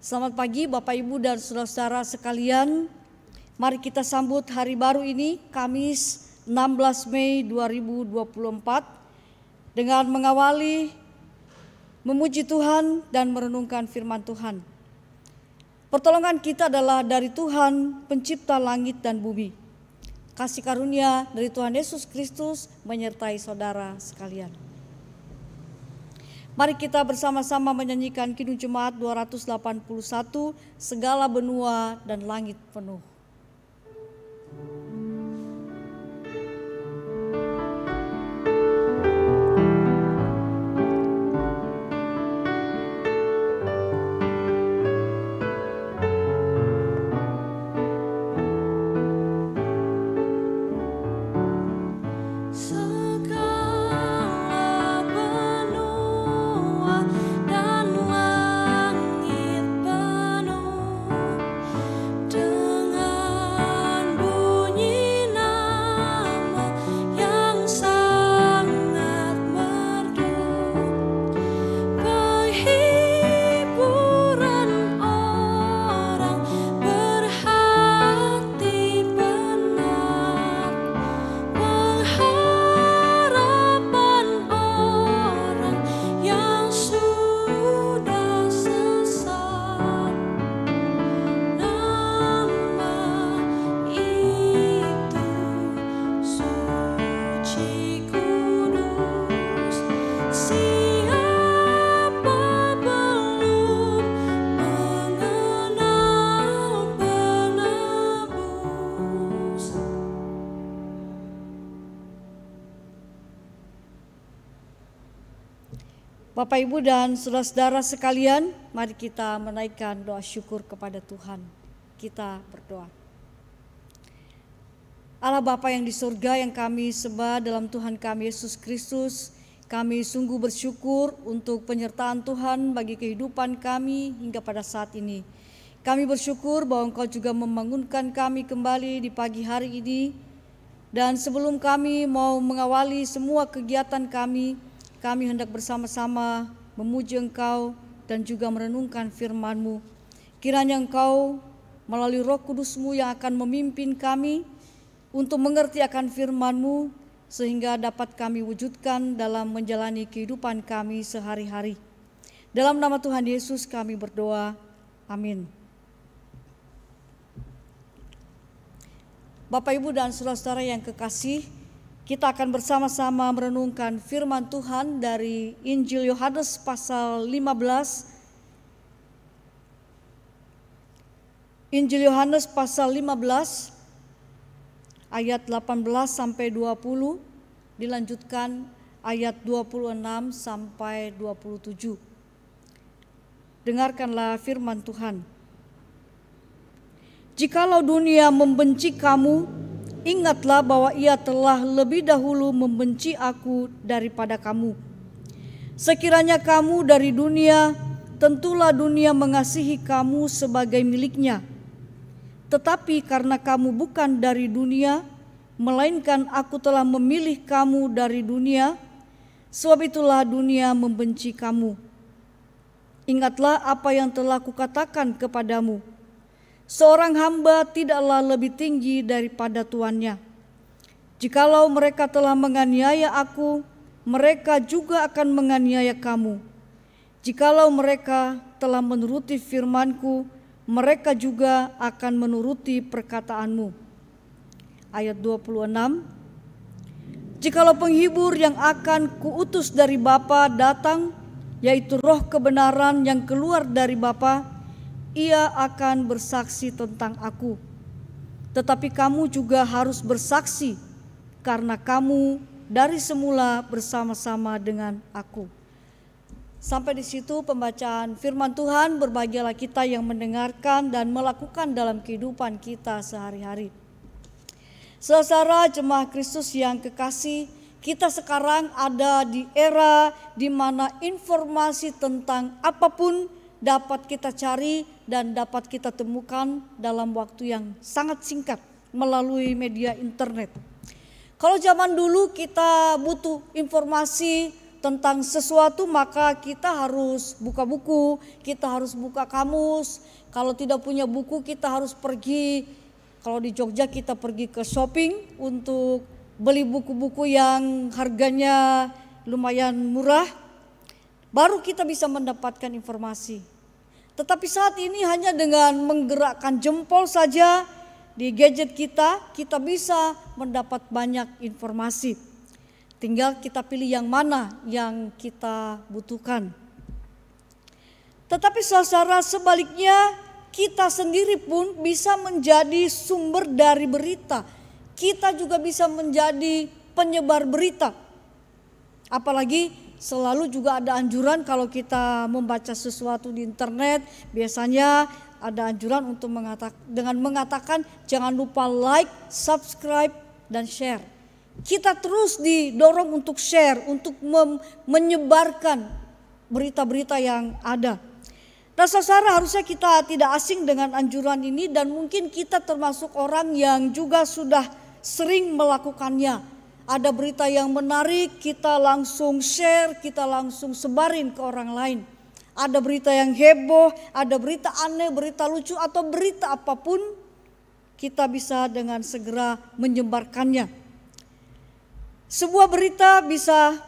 Selamat pagi Bapak Ibu dan saudara-saudara sekalian. Mari kita sambut hari baru ini, Kamis 16 Mei 2024 dengan mengawali memuji Tuhan dan merenungkan firman Tuhan. Pertolongan kita adalah dari Tuhan pencipta langit dan bumi. Kasih karunia dari Tuhan Yesus Kristus menyertai saudara sekalian. Mari kita bersama-sama menyanyikan Kidung Jemaat 281, segala benua dan langit penuh. Bapak Ibu dan saudara-saudara sekalian, mari kita menaikkan doa syukur kepada Tuhan. Kita berdoa. Allah Bapa yang di surga yang kami sembah dalam Tuhan kami Yesus Kristus, kami sungguh bersyukur untuk penyertaan Tuhan bagi kehidupan kami hingga pada saat ini. Kami bersyukur bahwa Engkau juga membangunkan kami kembali di pagi hari ini. Dan sebelum kami mau mengawali semua kegiatan kami hendak bersama-sama memuji Engkau dan juga merenungkan firman-Mu. Kiranya Engkau melalui Roh Kudus-Mu yang akan memimpin kami untuk mengerti akan firman-Mu sehingga dapat kami wujudkan dalam menjalani kehidupan kami sehari-hari. Dalam nama Tuhan Yesus kami berdoa. Amin. Bapak Ibu dan saudara-saudara yang kekasih, kita akan bersama-sama merenungkan firman Tuhan dari Injil Yohanes pasal 15. Injil Yohanes pasal 15 ayat 18 sampai 20, dilanjutkan ayat 26 sampai 27. Dengarkanlah firman Tuhan. Jikalau dunia membenci kamu, ingatlah bahwa ia telah lebih dahulu membenci aku daripada kamu. Sekiranya kamu dari dunia, tentulah dunia mengasihi kamu sebagai miliknya. Tetapi karena kamu bukan dari dunia, melainkan aku telah memilih kamu dari dunia, sebab itulah dunia membenci kamu. Ingatlah apa yang telah kukatakan kepadamu. Seorang hamba tidaklah lebih tinggi daripada tuannya. Jikalau mereka telah menganiaya aku, mereka juga akan menganiaya kamu. Jikalau mereka telah menuruti firman-Ku, mereka juga akan menuruti perkataanmu. Ayat 26. Jikalau penghibur yang akan kuutus dari Bapa datang, yaitu Roh kebenaran yang keluar dari Bapa, ia akan bersaksi tentang aku. Tetapi kamu juga harus bersaksi, karena kamu dari semula bersama-sama dengan aku. Sampai di situ pembacaan firman Tuhan. Berbahagialah kita yang mendengarkan dan melakukan dalam kehidupan kita sehari-hari. Saudara jemaat Kristus yang kekasih, kita sekarang ada di era di mana informasi tentang apapun dapat kita cari dan dapat kita temukan dalam waktu yang sangat singkat melalui media internet. Kalau zaman dulu kita butuh informasi tentang sesuatu, maka kita harus buka buku, kita harus buka kamus. Kalau tidak punya buku, kita harus pergi, kalau di Jogja kita pergi ke shopping untuk beli buku-buku yang harganya lumayan murah, baru kita bisa mendapatkan informasi. Tetapi saat ini hanya dengan menggerakkan jempol saja di gadget kita bisa mendapat banyak informasi. Tinggal kita pilih yang mana yang kita butuhkan. Tetapi saudara, sebaliknya kita sendiri pun bisa menjadi sumber dari berita. Kita juga bisa menjadi penyebar berita. Apalagi selalu juga ada anjuran kalau kita membaca sesuatu di internet, biasanya ada anjuran untuk mengatakan jangan lupa like, subscribe, dan share. Kita terus didorong untuk share, untuk menyebarkan berita-berita yang ada. Nah saudara, harusnya kita tidak asing dengan anjuran ini, dan mungkin kita termasuk orang yang juga sudah sering melakukannya. Ada berita yang menarik, kita langsung share, kita langsung sebarin ke orang lain. Ada berita yang heboh, ada berita aneh, berita lucu, atau berita apapun, kita bisa dengan segera menyebarkannya. Sebuah berita bisa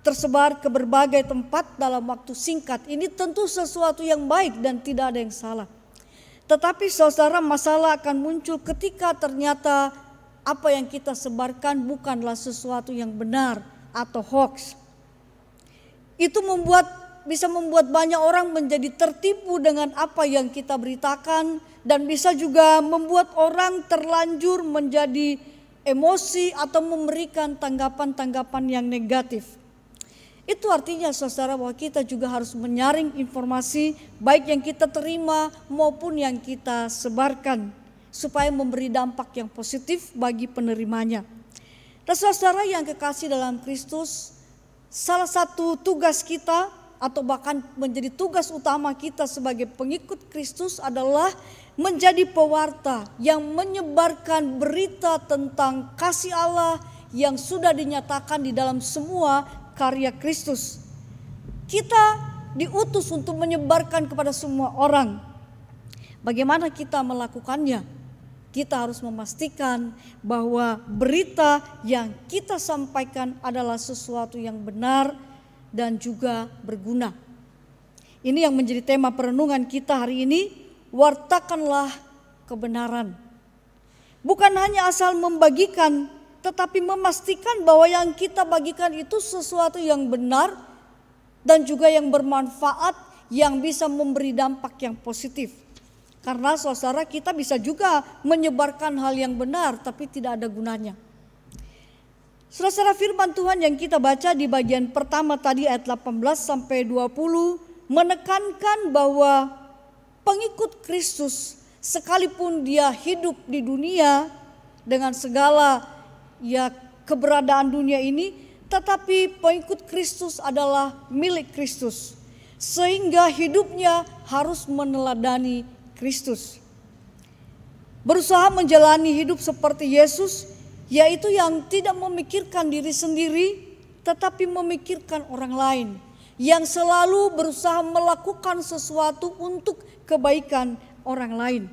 tersebar ke berbagai tempat dalam waktu singkat. Ini tentu sesuatu yang baik dan tidak ada yang salah. Tetapi saudara, masalah akan muncul ketika ternyata apa yang kita sebarkan bukanlah sesuatu yang benar atau hoax. Itu bisa membuat banyak orang menjadi tertipu dengan apa yang kita beritakan, dan bisa juga membuat orang terlanjur menjadi emosi atau memberikan tanggapan-tanggapan yang negatif. Itu artinya saudara bahwa kita juga harus menyaring informasi baik yang kita terima maupun yang kita sebarkan, supaya memberi dampak yang positif bagi penerimanya. Dan saudara yang kekasih dalam Kristus, salah satu tugas kita atau bahkan menjadi tugas utama kita sebagai pengikut Kristus adalah menjadi pewarta yang menyebarkan berita tentang kasih Allah yang sudah dinyatakan di dalam semua karya Kristus. Kita diutus untuk menyebarkan kepada semua orang. Bagaimana kita melakukannya? Kita harus memastikan bahwa berita yang kita sampaikan adalah sesuatu yang benar dan juga berguna. Ini yang menjadi tema perenungan kita hari ini. Wartakanlah kebenaran. Bukan hanya asal membagikan, tetapi memastikan bahwa yang kita bagikan itu sesuatu yang benar dan juga yang bermanfaat, yang bisa memberi dampak yang positif. Karena saudara, kita bisa juga menyebarkan hal yang benar tapi tidak ada gunanya. Saudara, firman Tuhan yang kita baca di bagian pertama tadi ayat 18 sampai 20 menekankan bahwa pengikut Kristus, sekalipun dia hidup di dunia dengan segala keberadaan dunia ini, tetapi pengikut Kristus adalah milik Kristus, sehingga hidupnya harus meneladani Kristus. Berusaha menjalani hidup seperti Yesus, yaitu yang tidak memikirkan diri sendiri, tetapi memikirkan orang lain, yang selalu berusaha melakukan sesuatu untuk kebaikan orang lain.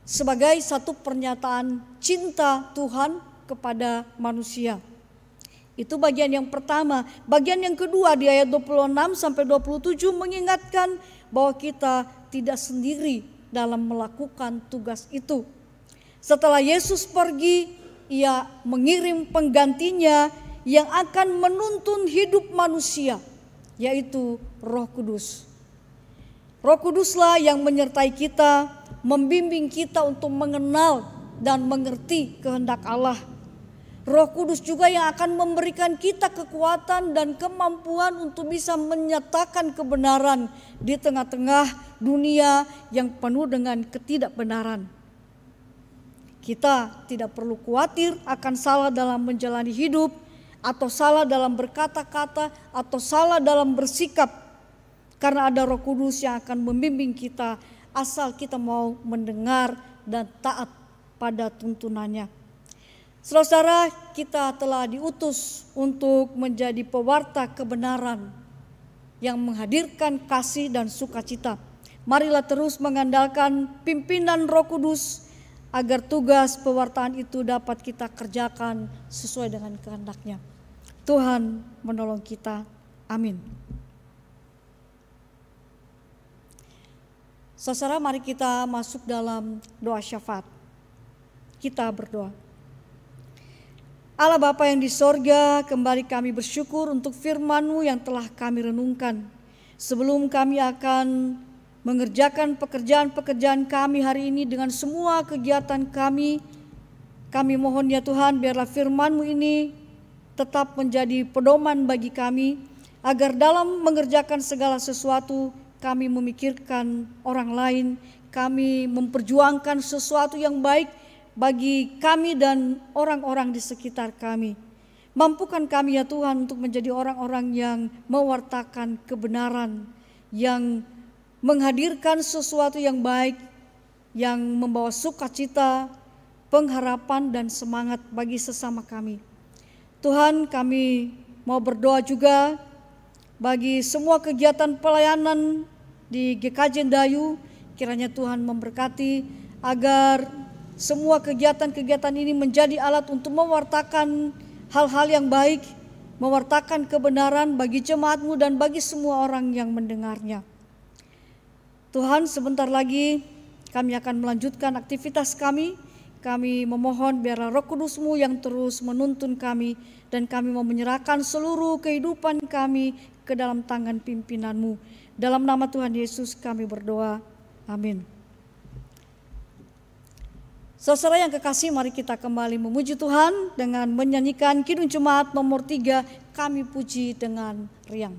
Sebagai satu pernyataan cinta Tuhan kepada manusia. Itu bagian yang pertama. Bagian yang kedua di ayat 26 sampai 27 mengingatkan bahwa kita tidak sendiri dalam melakukan tugas itu. Setelah Yesus pergi, Ia mengirim penggantinya yang akan menuntun hidup manusia, yaitu Roh Kudus. Roh Kuduslah yang menyertai kita, membimbing kita untuk mengenal dan mengerti kehendak Allah. Roh Kudus juga yang akan memberikan kita kekuatan dan kemampuan untuk bisa menyatakan kebenaran di tengah-tengah dunia yang penuh dengan ketidakbenaran. Kita tidak perlu khawatir akan salah dalam menjalani hidup, atau salah dalam berkata-kata, atau salah dalam bersikap. Karena ada Roh Kudus yang akan membimbing kita, asal kita mau mendengar dan taat pada tuntunannya. Saudara, kita telah diutus untuk menjadi pewarta kebenaran yang menghadirkan kasih dan sukacita. Marilah terus mengandalkan pimpinan Roh Kudus agar tugas pewartaan itu dapat kita kerjakan sesuai dengan kehendak-Nya. Tuhan menolong kita. Amin. Saudara, mari kita masuk dalam doa syafaat. Kita berdoa. Allah Bapa yang di sorga, kembali kami bersyukur untuk firman-Mu yang telah kami renungkan. Sebelum kami akan mengerjakan pekerjaan-pekerjaan kami hari ini dengan semua kegiatan kami mohon ya Tuhan, biarlah firman-Mu ini tetap menjadi pedoman bagi kami, agar dalam mengerjakan segala sesuatu kami memikirkan orang lain, kami memperjuangkan sesuatu yang baik bagi kami dan orang-orang di sekitar kami. Mampukan kami ya Tuhan untuk menjadi orang-orang yang mewartakan kebenaran, yang menghadirkan sesuatu yang baik, yang membawa sukacita, pengharapan dan semangat bagi sesama kami. Tuhan, kami mau berdoa juga bagi semua kegiatan pelayanan di GKJ Dayu, kiranya Tuhan memberkati agar semua kegiatan-kegiatan ini menjadi alat untuk mewartakan hal-hal yang baik, mewartakan kebenaran bagi jemaat-Mu dan bagi semua orang yang mendengarnya. Tuhan, sebentar lagi kami akan melanjutkan aktivitas kami. Kami memohon biarlah Roh Kudus-Mu yang terus menuntun kami, dan kami mau menyerahkan seluruh kehidupan kami ke dalam tangan pimpinan-Mu. Dalam nama Tuhan Yesus kami berdoa. Amin. Saudara yang kekasih, mari kita kembali memuji Tuhan dengan menyanyikan Kidung Jemaat nomor 3, Kami Puji dengan Riang.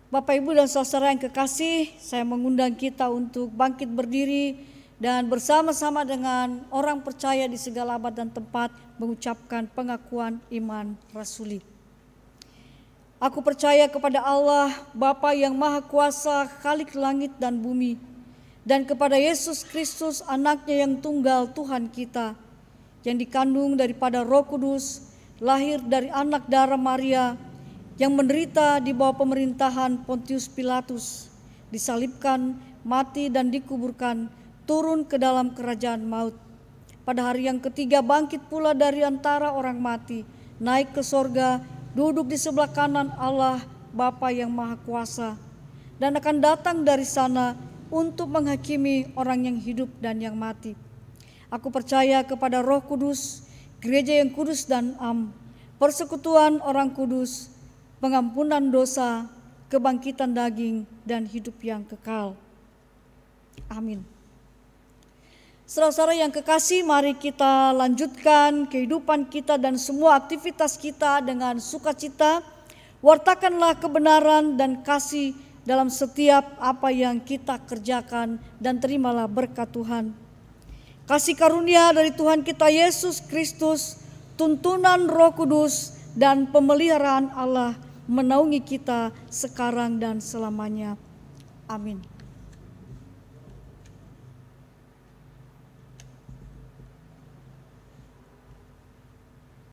Bapak, Ibu, dan saudara yang kekasih, saya mengundang kita untuk bangkit berdiri dan bersama-sama dengan orang percaya di segala abad dan tempat mengucapkan pengakuan iman rasuli. Aku percaya kepada Allah, Bapa yang Maha Kuasa, Khalik langit dan bumi, dan kepada Yesus Kristus, Anaknya yang tunggal Tuhan kita, yang dikandung daripada Roh Kudus, lahir dari anak darah Maria, yang menderita di bawah pemerintahan Pontius Pilatus, disalibkan, mati dan dikuburkan, turun ke dalam kerajaan maut. Pada hari yang ketiga bangkit pula dari antara orang mati, naik ke sorga, duduk di sebelah kanan Allah Bapa yang Maha Kuasa, dan akan datang dari sana untuk menghakimi orang yang hidup dan yang mati. Aku percaya kepada Roh Kudus, gereja yang kudus dan am, persekutuan orang kudus, pengampunan dosa, kebangkitan daging, dan hidup yang kekal. Amin. Saudara-saudara yang kekasih, mari kita lanjutkan kehidupan kita dan semua aktivitas kita dengan sukacita. Wartakanlah kebenaran dan kasih dalam setiap apa yang kita kerjakan, dan terimalah berkat Tuhan. Kasih karunia dari Tuhan kita Yesus Kristus, tuntunan Roh Kudus, dan pemeliharaan Allah menaungi kita sekarang dan selamanya. Amin.